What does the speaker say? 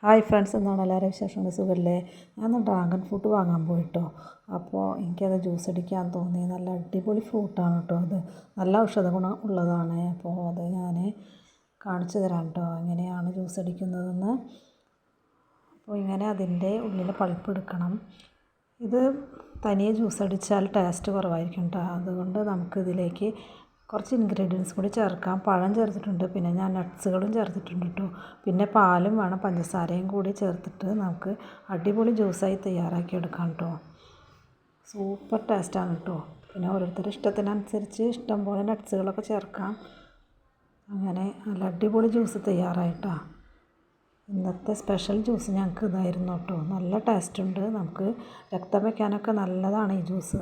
Hi friends, എന്താണ് എല്ലാവരും വിശേഷം? സുഖമല്ലേ? ഞാൻ ഡ്രാഗൺ ഫ്രൂട്ട് വാങ്ങാൻ പോയിട്ടോ. അപ്പോൾ എനിക്കത് ജ്യൂസ് അടിക്കാൻ തോന്നി. നല്ല അടിപൊളി ഫ്രൂട്ടാണ് കേട്ടോ. അത് നല്ല ഔഷധ ഗുണം ഉള്ളതാണ്. അപ്പോൾ അത് ഞാൻ കാണിച്ചു തരാം കേട്ടോ, എങ്ങനെയാണ് ജ്യൂസ് അടിക്കുന്നതെന്ന്. അപ്പോൾ ഇങ്ങനെ അതിൻ്റെ ഉള്ളിൽ പൾപ്പ് എടുക്കണം. ഇത് തനിയെ ജ്യൂസ് അടിച്ചാൽ ടേസ്റ്റ് കുറവായിരിക്കും കേട്ടോ. അതുകൊണ്ട് നമുക്ക് ഇതിലേക്ക് കുറച്ച് ഇൻഗ്രീഡിയൻസ് കൂടി ചേർക്കാം. പഴം ചേർത്തിട്ടുണ്ട്, പിന്നെ ഞാൻ നട്ട്സുകളും ചേർത്തിട്ടുണ്ട് കേട്ടോ. പിന്നെ പാലും വേണം, പഞ്ചസാരയും കൂടി ചേർത്തിട്ട് നമുക്ക് അടിപൊളി ജ്യൂസായി തയ്യാറാക്കി എടുക്കാം കേട്ടോ. സൂപ്പർ ടേസ്റ്റാണ് കേട്ടോ. പിന്നെ ഓരോരുത്തരുടെ ഇഷ്ടത്തിനനുസരിച്ച് ഇഷ്ടം പോലെ നട്ട്സുകളൊക്കെ ചേർക്കാം. അങ്ങനെ നല്ല അടിപൊളി ജ്യൂസ് തയ്യാറായിട്ടാ. ഇന്നത്തെ സ്പെഷ്യൽ ജ്യൂസ് ഞങ്ങൾക്ക് ഇതായിരുന്നു കേട്ടോ. നല്ല ടേസ്റ്റ് ഉണ്ട്. നമുക്ക് രക്തം വയ്ക്കാനൊക്കെ നല്ലതാണ് ഈ ജ്യൂസ്.